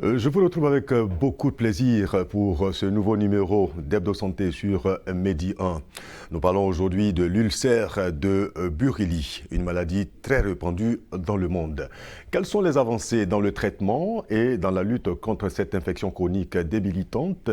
Je vous retrouve avec beaucoup de plaisir pour ce nouveau numéro d'Hebdo Santé sur Medi 1. Nous parlons aujourd'hui de l'ulcère de Burili, une maladie très répandue dans le monde. Quelles sont les avancées dans le traitement et dans la lutte contre cette infection chronique débilitante?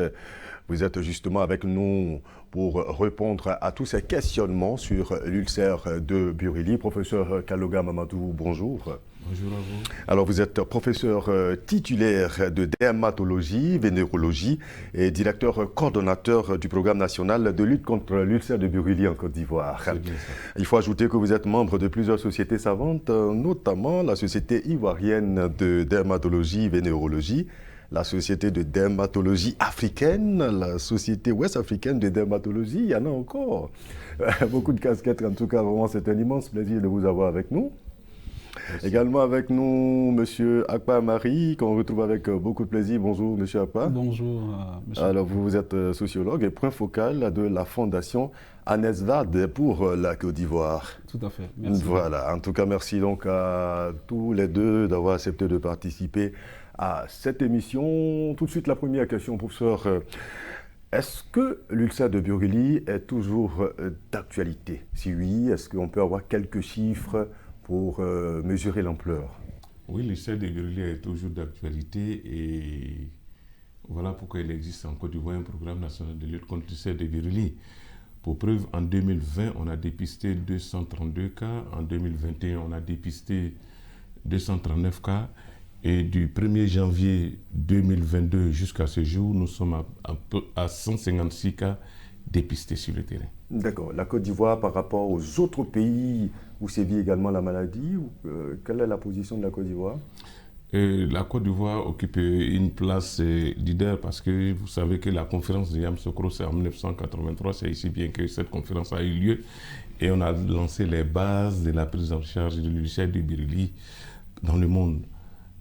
Vous êtes justement avec nous pour répondre à tous ces questionnements sur l'ulcère de Burili. Professeur Kaloga Mamadou, bonjour. Bonjour à vous. Alors, vous êtes professeur titulaire de dermatologie, vénérologie et directeur coordonnateur du programme national de lutte contre l'ulcère de Burili en Côte d'Ivoire. Il faut ajouter que vous êtes membre de plusieurs sociétés savantes, notamment la Société ivoirienne de dermatologie, vénérologie, la Société de dermatologie africaine, la Société ouest-africaine de dermatologie, il y en a encore. Beaucoup de casquettes, en tout cas, vraiment, c'est un immense plaisir de vous avoir avec nous. Merci. Également avec nous, M. Akpa Marie, qu'on retrouve avec beaucoup de plaisir. Bonjour, M. Akpa. Bonjour, monsieur. Alors, vous êtes sociologue et point focal de la Fondation ANESVAD pour la Côte d'Ivoire. Tout à fait, merci. Voilà, en tout cas, merci donc à tous les deux d'avoir accepté de participer à cette émission. Tout de suite, la première question, professeur. Est-ce que l'ulcère de Burili est toujours d'actualité? Si oui, est-ce qu'on peut avoir quelques chiffres pour mesurer l'ampleur? Oui, l'ulcère de Burili est toujours d'actualité et voilà pourquoi il existe en Côte d'Ivoire un programme national de lutte contre l'ulcère de Burili. Pour preuve, en 2020, on a dépisté 232 cas, en 2021, on a dépisté 239 cas et du 1er janvier 2022 jusqu'à ce jour, nous sommes à 156 cas dépistés sur le terrain. D'accord. La Côte d'Ivoire par rapport aux autres pays où sévit également la maladie, quelle est la position de la Côte d'Ivoire? La Côte d'Ivoire occupe une place leader parce que vous savez que la conférence de Yamoussoukro, c'est en 1983, c'est ici bien que cette conférence a eu lieu et on a lancé les bases de la prise en charge de l'ulcère de Burili dans le monde.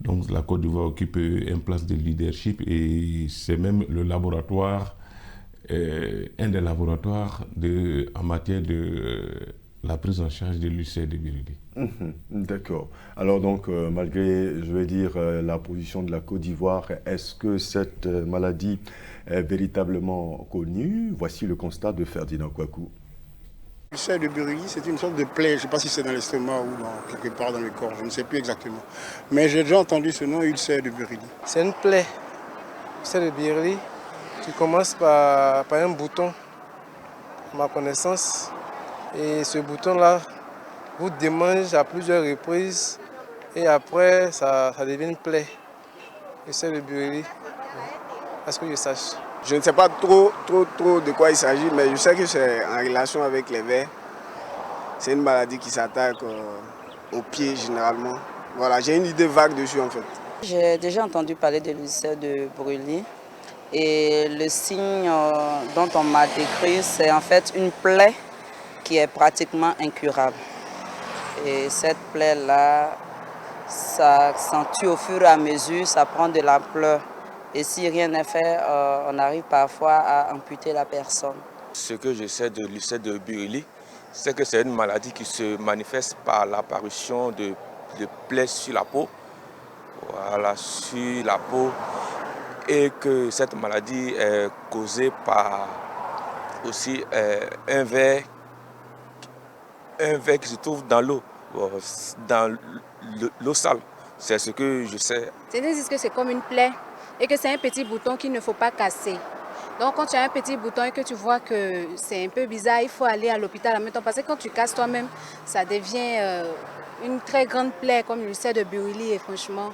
Donc la Côte d'Ivoire occupe une place de leadership et c'est même le laboratoire, un des laboratoires en matière de la prise en charge de l'ulcère de Burili. D'accord. Alors donc, malgré, je vais dire, la position de la Côte d'Ivoire, est-ce que cette maladie est véritablement connue? Voici le constat de Ferdinand Kouakou. L'ulcère de Burili, c'est une sorte de plaie, je ne sais pas si c'est dans l'estomac ou quelque part dans le corps, je ne sais plus exactement. Mais j'ai déjà entendu ce nom, ulcère de Burili. C'est une plaie, l'ulcère de Burili, qui commence par un bouton, à ma connaissance. Et ce bouton-là vous démange à plusieurs reprises et après ça devient une plaie. L'ulcère de Burili, à ce que je sache. Je ne sais pas trop de quoi il s'agit, mais je sais que c'est en relation avec les vers. C'est une maladie qui s'attaque aux pieds généralement. Voilà, j'ai une idée vague dessus en fait. J'ai déjà entendu parler de l'ulcère de Burili et le signe dont on m'a décrit, c'est en fait une plaie qui est pratiquement incurable. Et cette plaie-là, ça s'accentue au fur et à mesure, ça prend de l'ampleur. Et si rien n'est fait, on arrive parfois à amputer la personne. Ce que je sais de l'ulcère de Burili, c'est que c'est une maladie qui se manifeste par l'apparition de plaies sur la peau. Voilà, sur la peau. Et que cette maladie est causée par aussi un ver qui se trouve dans l'eau sale. C'est ce que je sais. C'est-à-dire que c'est comme une plaie et que c'est un petit bouton qu'il ne faut pas casser. Donc quand tu as un petit bouton et que tu vois que c'est un peu bizarre, il faut aller à l'hôpital en même temps parce que quand tu casses toi-même, ça devient une très grande plaie comme l'ulcère de Burili et franchement,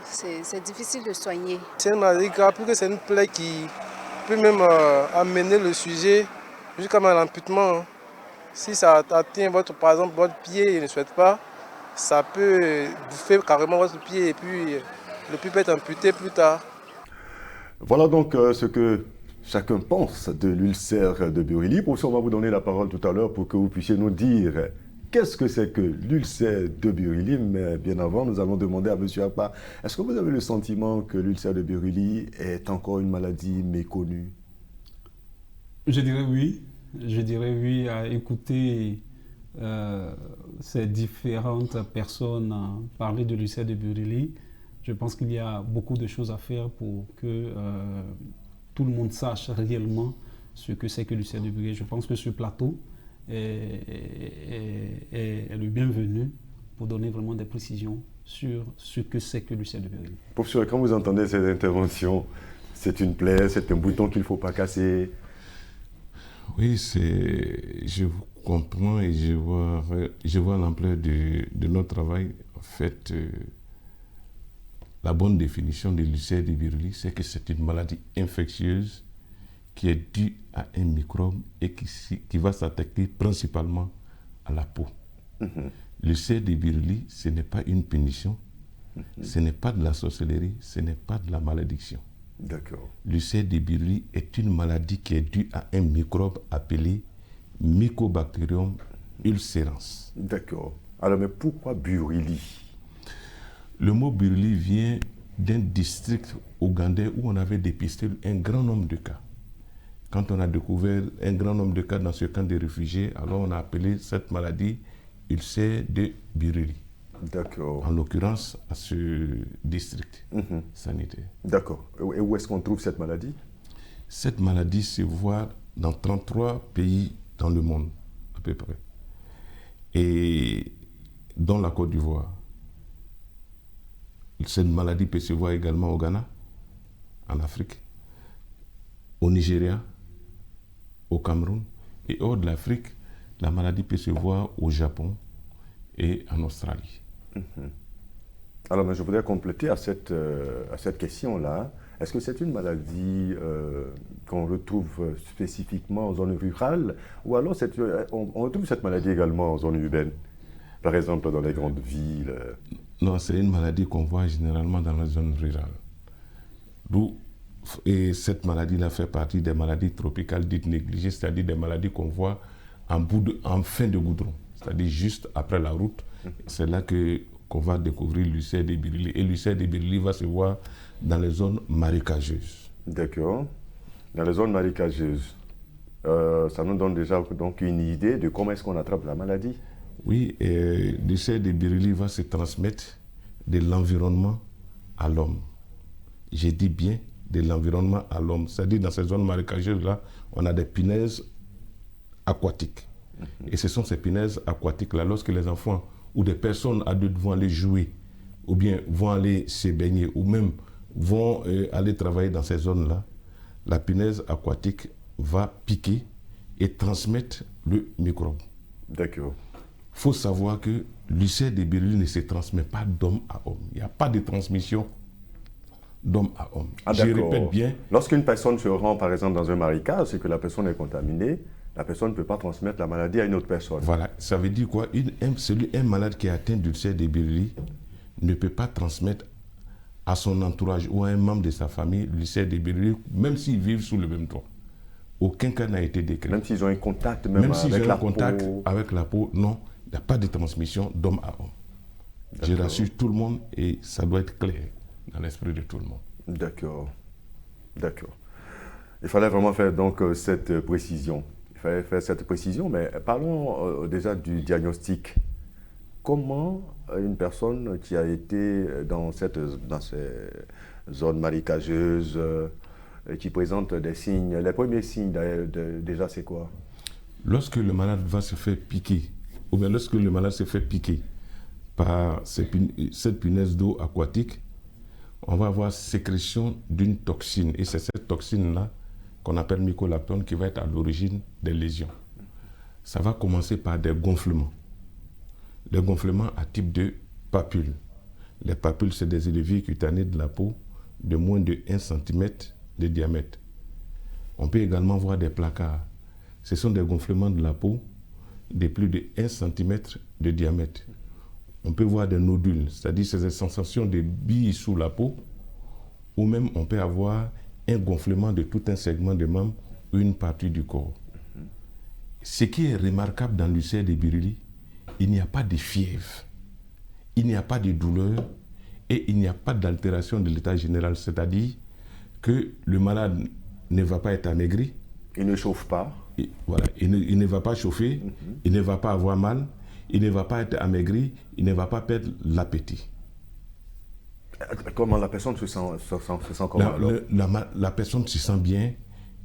c'est difficile de soigner. C'est une maladie grave, parce que c'est une plaie qui peut même amener le sujet jusqu'à l'amputement. Si ça atteint par exemple votre pied et ne souhaite pas, ça peut bouffer carrément votre pied et puis le pied peut être amputé plus tard. Voilà donc ce que chacun pense de l'ulcère de Burili. Professeur, on va vous donner la parole tout à l'heure pour que vous puissiez nous dire qu'est-ce que c'est que l'ulcère de Burili. Mais bien avant, nous allons demander à M. Akpa, est-ce que vous avez le sentiment que l'ulcère de Burili est encore une maladie méconnue? Je dirais oui. Je dirais oui à écouter ces différentes personnes parler de l'ulcère de Burili. Je pense qu'il y a beaucoup de choses à faire pour que tout le monde sache réellement ce que c'est que l'ulcère de Burkill. Je pense que ce plateau est le bienvenu pour donner vraiment des précisions sur ce que c'est que l'ulcère de Burkill. Professeur, quand vous entendez ces interventions, c'est une plaie, c'est un bouton qu'il ne faut pas casser. Oui, je vous comprends et je vois l'ampleur de notre travail. En fait, la bonne définition de l'ulcère de Burkill, c'est que c'est une maladie infectieuse qui est due à un microbe et qui va s'attaquer principalement à la peau. L'ulcère de Burkill, ce n'est pas une punition, ce n'est pas de la sorcellerie, ce n'est pas de la malédiction. D'accord. L'ulcère de Burkill est une maladie qui est due à un microbe appelé Mycobacterium ulcerans. D'accord. Alors, mais pourquoi Burkill? Le mot Burkill vient d'un district ougandais où on avait dépisté un grand nombre de cas. Quand on a découvert un grand nombre de cas dans ce camp de réfugiés, alors on a appelé cette maladie ulcère de Burkill. D'accord. En l'occurrence, à ce district sanitaire. D'accord. Et où est-ce qu'on trouve cette maladie? Cette maladie se voit dans 33 pays dans le monde, à peu près. Et dans la Côte d'Ivoire. Cette maladie peut se voir également au Ghana, en Afrique, au Nigeria, au Cameroun. Et hors de l'Afrique, la maladie peut se voir au Japon et en Australie. Alors, mais je voudrais compléter à cette question-là. Est-ce que c'est une maladie qu'on retrouve spécifiquement en zone rurale ou alors on retrouve cette maladie également en zone urbaine, par exemple dans les grandes villes? Non, c'est une maladie qu'on voit généralement dans la zone rurale. Et cette maladie-là fait partie des maladies tropicales dites négligées, c'est-à-dire des maladies qu'on voit en fin de goudron, c'est-à-dire juste après la route. C'est là qu'on va découvrir l'ulcère de Burkill. Et l'ulcère de Burkill va se voir dans les zones marécageuses. D'accord. Dans les zones marécageuses. Ça nous donne déjà donc une idée de comment est-ce qu'on attrape la maladie. Oui, l'ulcère de Burkill va se transmettre de l'environnement à l'homme. J'ai dit bien de l'environnement à l'homme. C'est-à-dire dans ces zones marécageuses-là, on a des punaises aquatiques. Et ce sont ces punaises aquatiques-là, lorsque les enfants ou des personnes adultes vont aller jouer, ou bien vont aller se baigner, ou même vont aller travailler dans ces zones-là, la punaise aquatique va piquer et transmettre le microbe. D'accord. Il faut savoir que l'ulcère de Burkill ne se transmet pas d'homme à homme. Il n'y a pas de transmission d'homme à homme. Ah, je répète bien. Lorsqu'une personne se rend, par exemple, dans un marécage, c'est que la personne est contaminée, la personne ne peut pas transmettre la maladie à une autre personne. Voilà. Ça veut dire quoi? Un malade qui est atteint d'ulcère de Burkill ne peut pas transmettre à son entourage ou à un membre de sa famille l'ulcère de Burkill, même s'ils vivent sous le même toit. Aucun cas n'a été décrit. Même s'ils ont un contact avec la peau, non, il n'y a pas de transmission d'homme à homme. Je rassure tout le monde et ça doit être clair dans l'esprit de tout le monde. D'accord. D'accord. Il fallait vraiment faire donc cette précision. Mais parlons déjà du diagnostic. Comment une personne qui a été dans ces zones marécageuses, qui présente des signes, les premiers signes déjà c'est quoi? Lorsque le malade va se faire piquer, ou bien lorsque le malade se fait piquer par cette punaise d'eau aquatique, on va avoir sécrétion d'une toxine. Et c'est cette toxine-là qu'on appelle mycolaptone qui va être à l'origine des lésions. Ça va commencer par des gonflements. Des gonflements à type de papules. Les papules, c'est des élevis cutanés de la peau de moins de 1 cm de diamètre. On peut également voir des placards. Ce sont des gonflements de la peau de plus de 1 cm de diamètre. On peut voir des nodules, c'est-à-dire ces sensations de billes sous la peau, ou même on peut avoir un gonflement de tout un segment de membre ou une partie du corps. Ce qui est remarquable dans l'ulcère de Burkill, il n'y a pas de fièvre, il n'y a pas de douleur et il n'y a pas d'altération de l'état général, c'est-à-dire que le malade ne va pas être amaigri. Il ne chauffe pas. Voilà, il ne va pas chauffer, il ne va pas avoir mal, il ne va pas être amaigri, il ne va pas perdre l'appétit. Comment la personne se sent comment alors? La personne se sent bien,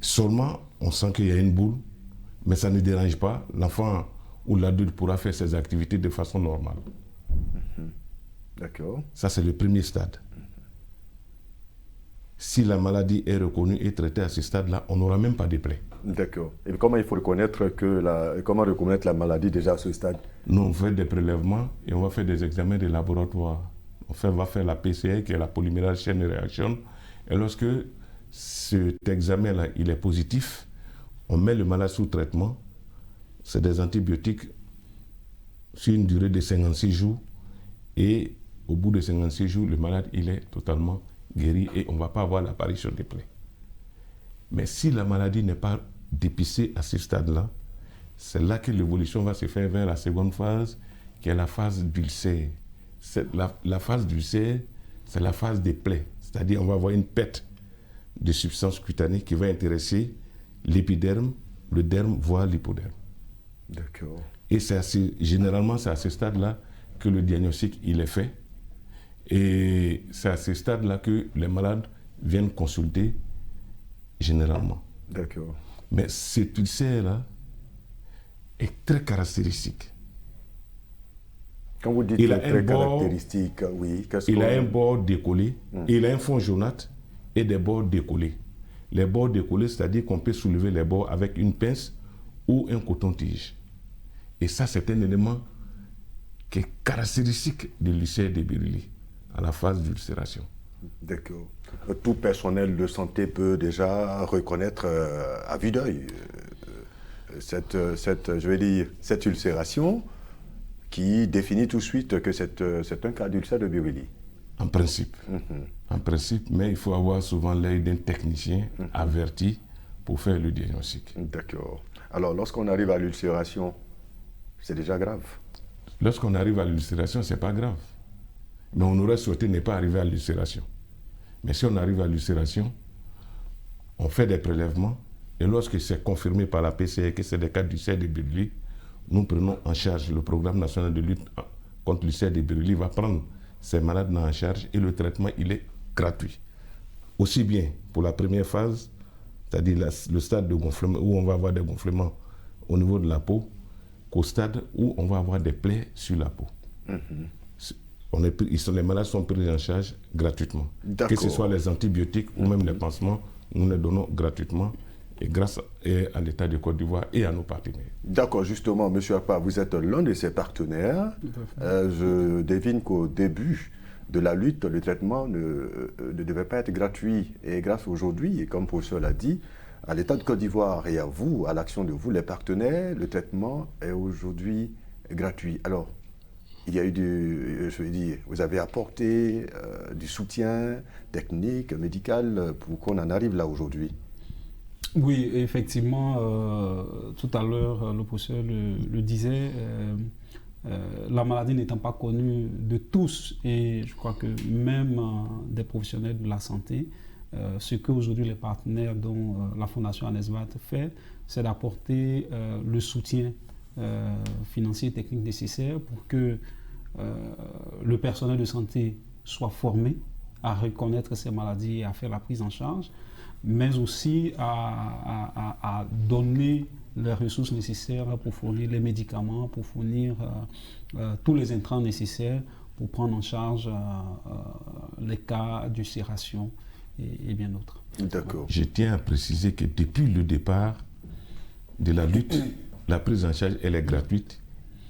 seulement on sent qu'il y a une boule, mais ça ne dérange pas. L'enfant ou l'adulte pourra faire ses activités de façon normale. D'accord. Ça, c'est le premier stade. Si la maladie est reconnue et traitée à ce stade-là, on n'aura même pas de plaie. D'accord. Et comment il faut reconnaître comment reconnaître la maladie déjà à ce stade? Nous, on fait des prélèvements et on va faire des examens de laboratoire. On va faire la PCR, qui est la polymérase chaîne de réaction. Et lorsque cet examen-là, il est positif, on met le malade sous traitement. C'est des antibiotiques sur une durée de 56 jours. Et au bout de 56 jours, le malade, il est totalement guéri et on ne va pas avoir l'apparition des plaies. Mais si la maladie n'est pas dépistée à ce stade-là, c'est là que l'évolution va se faire vers la seconde phase, qui est la phase d'ulcère. La phase d'ulcère, c'est la phase des plaies. C'est-à-dire qu'on va avoir une perte de substances cutanées qui va intéresser l'épiderme, le derme, voire l'hypoderme. D'accord. Et généralement, c'est à ce stade-là que le diagnostic il est fait. Et c'est à ce stade-là que les malades viennent consulter généralement. D'accord. Mais cet ulcère-là est très caractéristique. Quand vous dites très caractéristique, oui. Il a un bord décollé, il a un fond jaunâtre et des bords décollés. Les bords décollés, c'est-à-dire qu'on peut soulever les bords avec une pince ou un coton-tige. Et ça, c'est un élément qui est caractéristique de l'ulcère de Buruli à la phase d'ulcération. D'accord. Tout personnel de santé peut déjà reconnaître à vue d'œil cette ulcération qui définit tout de suite que c'est un cas d'ulcère de Buruli. En principe. En principe, mais il faut avoir souvent l'œil d'un technicien averti pour faire le diagnostic. D'accord. Alors, lorsqu'on arrive à l'ulcération, c'est déjà grave. Lorsqu'on arrive à l'ulcération, ce n'est pas grave. Mais on aurait souhaité ne pas arriver à l'ulcération. Mais si on arrive à l'ulcération, on fait des prélèvements et lorsque c'est confirmé par la PCR que c'est des cas d'ulcère de Buruli, nous prenons en charge. Le programme national de lutte contre l'ulcère de Buruli va prendre ces malades en charge et le traitement, il est gratuit. Aussi bien pour la première phase, c'est-à-dire le stade de gonflement où on va avoir des gonflements au niveau de la peau, qu'au stade où on va avoir des plaies sur la peau. Les malades sont pris en charge gratuitement. Que ce soit les antibiotiques ou même les pansements, nous les donnons gratuitement et grâce à l'État de Côte d'Ivoire et à nos partenaires. D'accord, justement, M. Akpa, vous êtes l'un de ces partenaires. Je devine qu'au début de la lutte, le traitement ne devait pas être gratuit. Et grâce aujourd'hui, et comme le professeur l'a dit, à l'État de Côte d'Ivoire et à vous, à l'action de vous, les partenaires, le traitement est aujourd'hui gratuit. Alors, il y a eu vous avez apporté du soutien technique, médical pour qu'on en arrive là aujourd'hui. Oui, effectivement, tout à l'heure, le professeur le disait, la maladie n'étant pas connue de tous, et je crois que même des professionnels de la santé, ce qu'aujourd'hui les partenaires dont la Fondation Anesvat fait, c'est d'apporter le soutien financier et technique nécessaire pour que le personnel de santé soit formé à reconnaître ces maladies et à faire la prise en charge, mais aussi à donner les ressources nécessaires pour fournir les médicaments, pour fournir tous les intrants nécessaires pour prendre en charge les cas d'ulcération et bien d'autres. D'accord. Je tiens à préciser que depuis le départ de la lutte, la prise en charge, elle est gratuite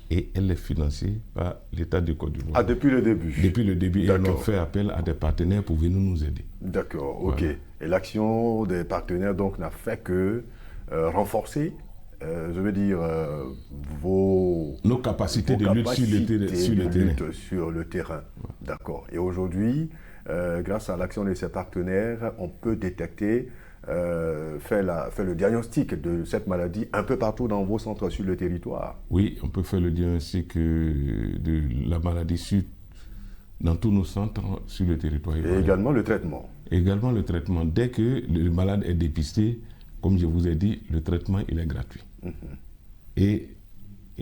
et elle est financée par l'État de Côte d'Ivoire. Ah, depuis le début? Depuis le début, et on a fait appel à des partenaires pour venir nous aider. D'accord, ok. Voilà. Et l'action des partenaires donc n'a fait que renforcer, nos capacités de lutte sur le terrain. Ouais. D'accord. Et aujourd'hui, grâce à l'action de ces partenaires, on peut détecter, faire le diagnostic de cette maladie un peu partout dans vos centres sur le territoire. Oui, on peut faire le diagnostic de la maladie dans tous nos centres sur le territoire. Et également le traitement. Également le traitement. Dès que le malade est dépisté, comme je vous ai dit, le traitement il est gratuit. Et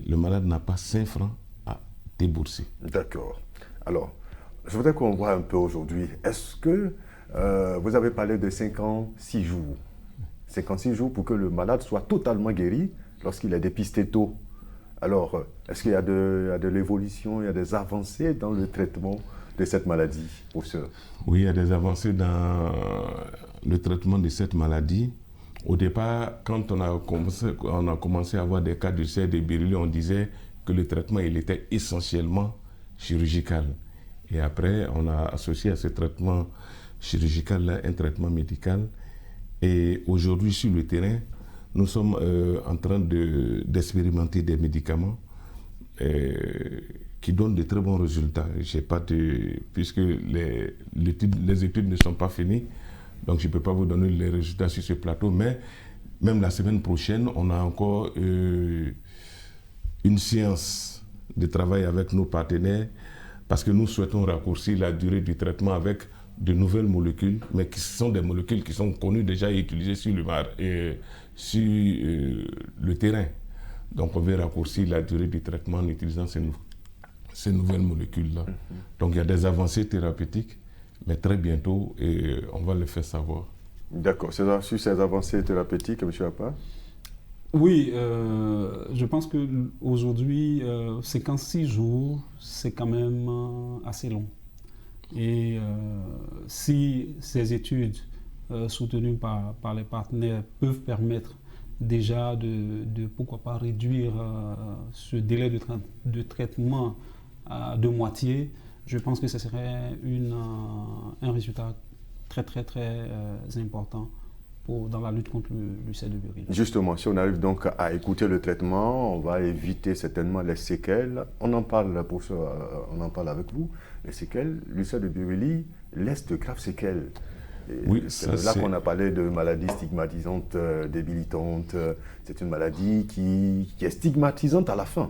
le malade n'a pas 5 francs à débourser. D'accord. Alors, je voudrais qu'on voit un peu aujourd'hui. Est-ce que vous avez parlé de 5 ans, 6 jours 56 jours pour que le malade soit totalement guéri lorsqu'il est dépisté tôt. Alors, est-ce qu'il y a de l'évolution, il y a des avancées dans le traitement de cette maladie, professeur? Oui, il y a des avancées dans le traitement de cette maladie. Au départ, quand on a commencé à avoir des cas d'ulcère de Buruli, on disait que le traitement il était essentiellement chirurgical. Et après, on a associé à ce traitement chirurgical un traitement médical. Et aujourd'hui, sur le terrain, nous sommes en train d'expérimenter des médicaments qui donnent de très bons résultats. Puisque les études ne sont pas finies, donc je ne peux pas vous donner les résultats sur ce plateau, mais même la semaine prochaine, on a encore une séance de travail avec nos partenaires parce que nous souhaitons raccourcir la durée du traitement avec de nouvelles molécules, mais qui sont des molécules qui sont connues déjà et utilisées sur le terrain. Donc on veut raccourcir la durée du traitement en utilisant ces nouvelles molécules-là. Donc il y a des avancées thérapeutiques, mais très bientôt, on va le faire savoir. D'accord. Sur ces avancées thérapeutiques, M. Appa? Oui, je pense qu'aujourd'hui, 56 jours, c'est quand même assez long. Et si ces études soutenues par les partenaires peuvent permettre déjà de pourquoi pas réduire ce délai de traitement de moitié, je pense que ce serait un résultat très important dans la lutte contre l'ulcère de Buruli. Justement, si on arrive donc à écouter le traitement, on va éviter certainement les séquelles. On en parle avec vous. Les séquelles, l'ulcère de Buruli laisse de graves séquelles. Oui, c'est là qu'on a parlé de maladie stigmatisante, débilitante. C'est une maladie qui est stigmatisante à la fin.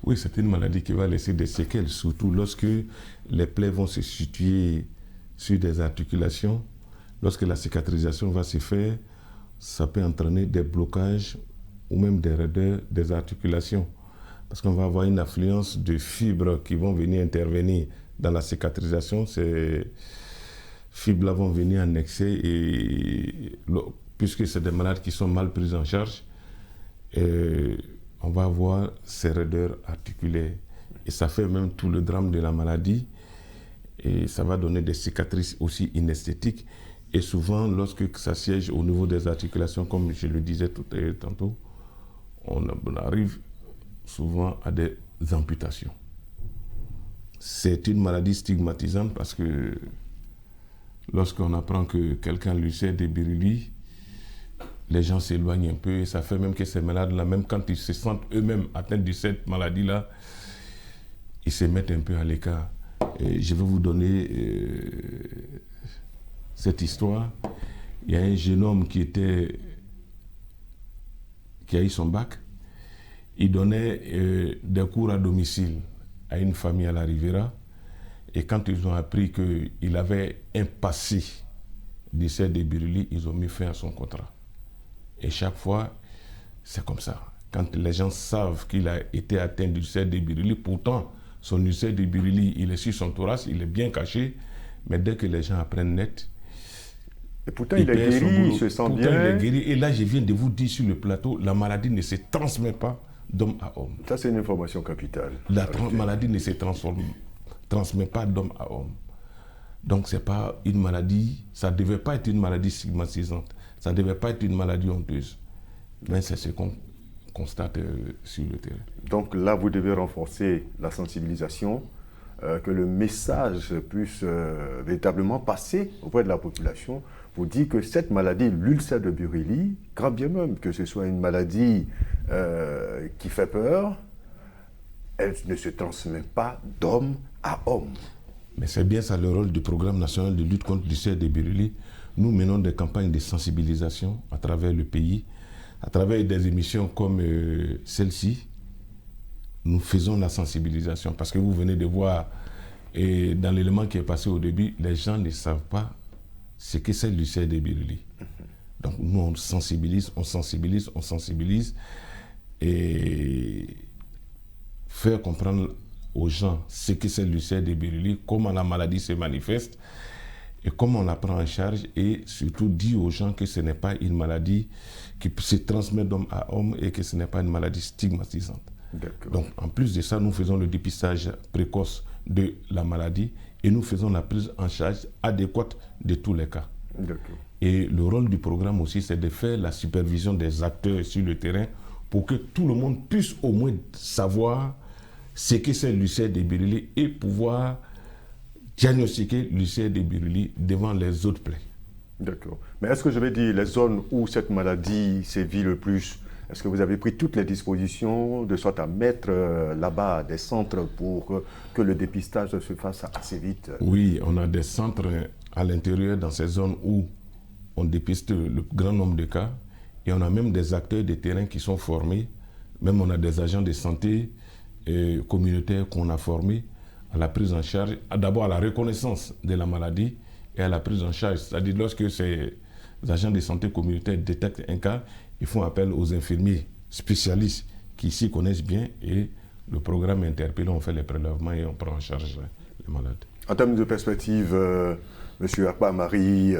Oui, c'est une maladie qui va laisser des séquelles, surtout lorsque les plaies vont se situer sur des articulations. Lorsque la cicatrisation va se faire, ça peut entraîner des blocages ou même des raideurs des articulations. Parce qu'on va avoir une affluence de fibres qui vont venir intervenir dans la cicatrisation. Ces fibres-là vont venir en excès et puisque c'est des malades qui sont mal pris en charge, on va avoir ces raideurs articulaires. Et ça fait même tout le drame de la maladie. Et ça va donner des cicatrices aussi inesthétiques. Et souvent, lorsque ça siège au niveau des articulations, comme je le disais tantôt, on arrive souvent à des amputations. C'est une maladie stigmatisante parce que lorsqu'on apprend que quelqu'un a l'ulcère de Buruli, les gens s'éloignent un peu et ça fait même que ces malades-là, même quand ils se sentent eux-mêmes atteints de cette maladie-là, ils se mettent un peu à l'écart. Et je vais vous donner cette histoire. Il y a un jeune homme qui a eu son bac. Il donnait des cours à domicile à une famille à la Riviera. Et quand ils ont appris qu'il avait un passé d'ulcère de Buruli, ils ont mis fin à son contrat. Et chaque fois, c'est comme ça. Quand les gens savent qu'il a été atteint d'ulcère de Buruli, pourtant, son ulcère de Buruli, il est sur son thorax, il est bien caché, mais dès que les gens apprennent net, et pourtant, il est guéri, il se sent bien. Il est guéri. Et là, je viens de vous dire sur le plateau, la maladie ne se transmet pas d'homme à homme. Ça, c'est une information capitale. La maladie ne se transmet pas d'homme à homme. Donc, ce n'est pas une maladie, ça ne devait pas être une maladie stigmatisante. Ça ne devait pas être une maladie honteuse. Mais c'est ce qu'on constate sur le terrain. Donc là, vous devez renforcer la sensibilisation, que le message puisse véritablement passer auprès de la population pour dire que cette maladie, l'ulcère de Buruli, quand bien même que ce soit une maladie qui fait peur, elle ne se transmet pas d'homme à homme. Mais c'est bien ça le rôle du programme national de lutte contre l'ulcère de Buruli. Nous menons des campagnes de sensibilisation à travers le pays, à travers des émissions comme celle-ci. Nous faisons la sensibilisation parce que vous venez de voir, et dans l'élément qui est passé au début, les gens ne savent pas ce que c'est l'ulcère de Buruli. Donc nous, on sensibilise et faire comprendre aux gens ce que c'est l'ulcère de Buruli, comment la maladie se manifeste et comment on la prend en charge, et surtout dire aux gens que ce n'est pas une maladie qui se transmet d'homme à homme et que ce n'est pas une maladie stigmatisante. Donc en plus de ça, nous faisons le dépistage précoce de la maladie et nous faisons la prise en charge adéquate de tous les cas. Et le rôle du programme aussi, c'est de faire la supervision des acteurs sur le terrain pour que tout le monde puisse au moins savoir ce que c'est l'ulcère de Buruli et pouvoir diagnostiquer l'ulcère de Buruli devant les autres plaies. D'accord. Mais est-ce que je vais dire les zones où cette maladie sévit le plus, est-ce que vous avez pris toutes les dispositions de sorte à mettre là-bas des centres pour que le dépistage se fasse assez vite? Oui, on a des centres à l'intérieur dans ces zones où on dépiste le grand nombre de cas, et on a même des acteurs de terrain qui sont formés, même on a des agents de santé communautaires qu'on a formés à la prise en charge, d'abord à la reconnaissance de la maladie et à la prise en charge. C'est-à-dire lorsque ces agents de santé communautaires détectent un cas, ils font appel aux infirmiers spécialistes qui s'y connaissent bien, et le programme interpellé, on fait les prélèvements et on prend en charge les malades. En termes de perspective, M. Akpa-Marie,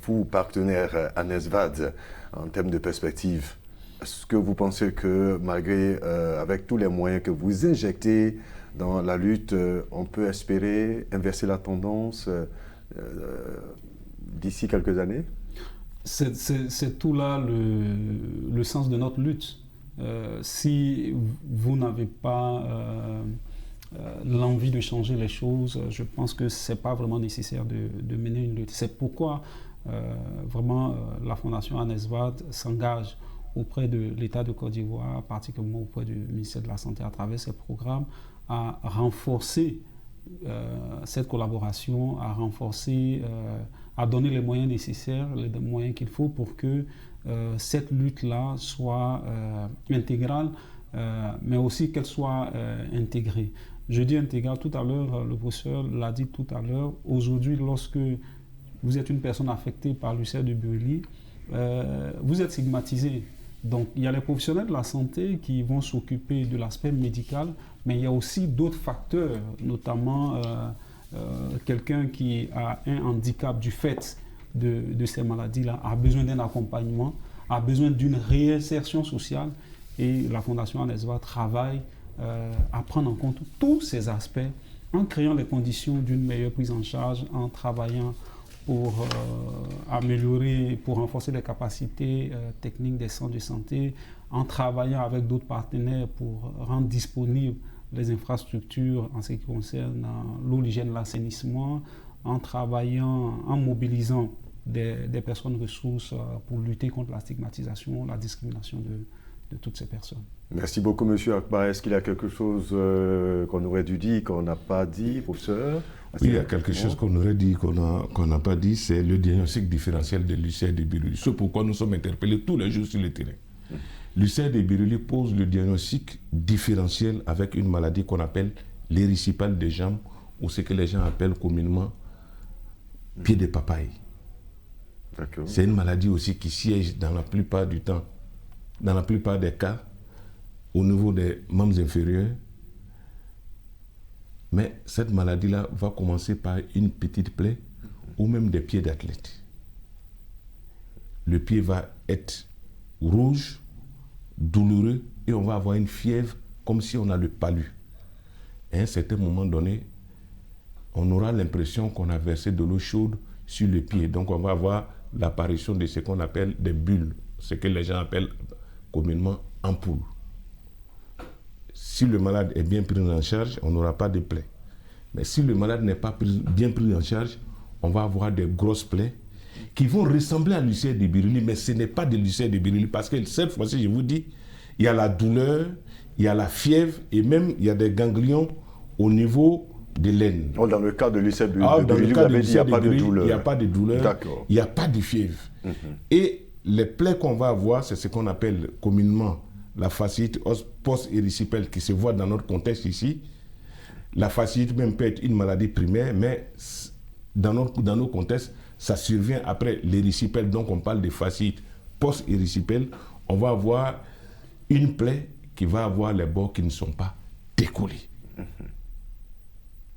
vous, partenaire ANESVAD, en termes de perspective, est-ce que vous pensez que malgré, avec tous les moyens que vous injectez dans la lutte, on peut espérer inverser la tendance d'ici quelques années? C'est tout là le sens de notre lutte. Si vous n'avez pas l'envie de changer les choses, je pense que ce n'est pas vraiment nécessaire de mener une lutte. C'est pourquoi vraiment la Fondation ANESVAD s'engage auprès de l'État de Côte d'Ivoire, particulièrement auprès du ministère de la Santé à travers ces programmes, à renforcer cette collaboration, à renforcer, à donner les moyens nécessaires, les moyens qu'il faut pour que cette lutte-là soit intégrale, mais aussi qu'elle soit intégrée. Je dis intégrale, tout à l'heure, le professeur l'a dit tout à l'heure, aujourd'hui, lorsque vous êtes une personne affectée par l'ulcère de Buruli, vous êtes stigmatisé. Donc, il y a les professionnels de la santé qui vont s'occuper de l'aspect médical, mais il y a aussi d'autres facteurs, notamment quelqu'un qui a un handicap du fait de ces maladies-là, a besoin d'un accompagnement, a besoin d'une réinsertion sociale, et la Fondation ANESVAD travaille à prendre en compte tous ces aspects en créant les conditions d'une meilleure prise en charge, en travaillant pour améliorer, pour renforcer les capacités techniques des centres de santé, en travaillant avec d'autres partenaires pour rendre disponibles les infrastructures en ce qui concerne l'eau, l'hygiène, l'assainissement, en travaillant, en mobilisant des personnes ressources pour lutter contre la stigmatisation, la discrimination de toutes ces personnes. Merci beaucoup, M. Akpa. Est-ce qu'il y a quelque chose qu'on aurait dû dire, qu'on n'a pas dit, professeur? Oui, il y a quelque chose qu'on aurait dit, qu'on n'a pas dit, c'est le diagnostic différentiel de l'ulcère de Buruli. C'est pourquoi nous sommes interpellés tous les jours sur le terrain. L'ulcère de Buruli pose le diagnostic différentiel avec une maladie qu'on appelle l'érysipèle des jambes, ou ce que les gens appellent communément pied de papaye. C'est une maladie aussi qui siège dans la plupart du temps, dans la plupart des cas, au niveau des membres inférieurs. Mais cette maladie-là va commencer par une petite plaie ou même des pieds d'athlète. Le pied va être rouge, douloureux, et on va avoir une fièvre comme si on a le palu. À un certain moment donné, on aura l'impression qu'on a versé de l'eau chaude sur le pied. Donc on va avoir l'apparition de ce qu'on appelle des bulles, ce que les gens appellent communément ampoules. Si le malade est bien pris en charge, on n'aura pas de plaies. Mais si le malade n'est pas bien pris en charge, on va avoir des grosses plaies qui vont ressembler à l'ulcère de Buruli, mais ce n'est pas de l'ulcère de Buruli, parce que cette fois-ci, je vous dis, il y a la douleur, il y a la fièvre, et même il y a des ganglions au niveau de l'aine. Oh, dans le cas de l'ulcère de Buruli, vous avez dit qu'il n'y a pas de douleur. Il n'y a pas de douleur, il n'y a pas de fièvre. Et les plaies qu'on va avoir, c'est ce qu'on appelle communément la fasciite post-érysipèle qui se voit dans notre contexte ici. La fasciite même peut être une maladie primaire, mais dans nos contextes, ça survient après l'érysipèle. Donc on parle de fasciite post-érysipèle. On va avoir une plaie qui va avoir les bords qui ne sont pas décollés.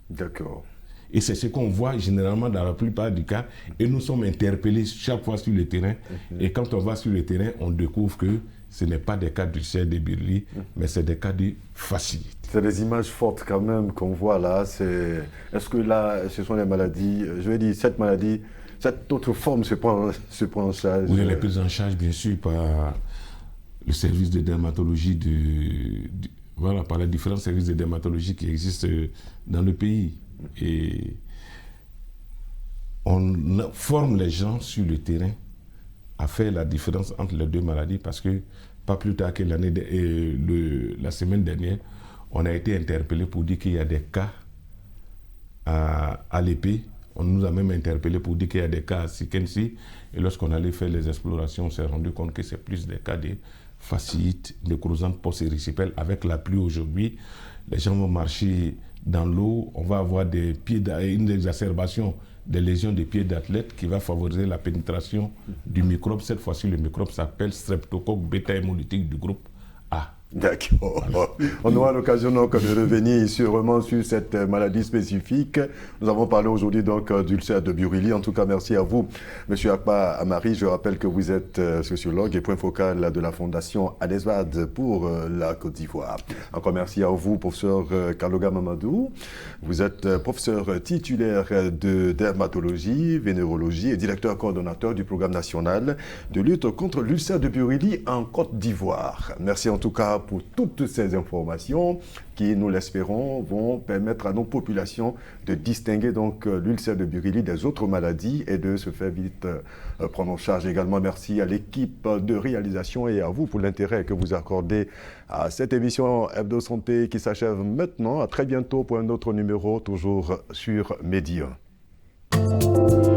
D'accord. Et c'est ce qu'on voit généralement dans la plupart des cas. Et nous sommes interpellés chaque fois sur le terrain. Et quand on va sur le terrain, on découvre que ce n'est pas des cas d'ulcère de Burli, mais c'est des cas de fasciite. C'est des images fortes quand même qu'on voit là. Est-ce que là, ce sont des maladies, je vais dire, cette maladie, cette autre forme se prend en charge? Oui, elle est prise en charge bien sûr par le service de dermatologie, voilà, par les différents services de dermatologie qui existent dans le pays. Et on forme les gens sur le terrain à faire la différence entre les deux maladies parce que pas plus tard que la semaine dernière, on a été interpellé pour dire qu'il y a des cas à l'épée. On nous a même interpellé pour dire qu'il y a des cas à Sikensi. Et lorsqu'on allait faire les explorations, on s'est rendu compte que c'est plus des cas de fasciite nécrosante post-éricipèle. Avec la pluie aujourd'hui, les gens vont marcher dans l'eau, on va avoir une exacerbation des lésions des pieds d'athlète qui va favoriser la pénétration du microbe. Cette fois-ci, le microbe s'appelle streptocoque bêta-hémolytique du groupe A. D'accord. On aura l'occasion donc de revenir sûrement sur cette maladie spécifique. Nous avons parlé aujourd'hui donc d'ulcère de Burili. En tout cas, merci à vous, Monsieur Akpa Amari. Je rappelle que vous êtes sociologue et point focal de la Fondation Adesvad pour la Côte d'Ivoire. Encore merci à vous, professeur Kaloga Mamadou. Vous êtes professeur titulaire de dermatologie, vénérologie et directeur coordonnateur du programme national de lutte contre l'ulcère de Burili en Côte d'Ivoire. Merci en tout cas pour toutes ces informations qui, nous l'espérons, vont permettre à nos populations de distinguer donc l'ulcère de Burili des autres maladies et de se faire vite prendre en charge. Également, merci à l'équipe de réalisation et à vous pour l'intérêt que vous accordez à cette émission Hebdo Santé qui s'achève maintenant. À très bientôt pour un autre numéro, toujours sur Média 1.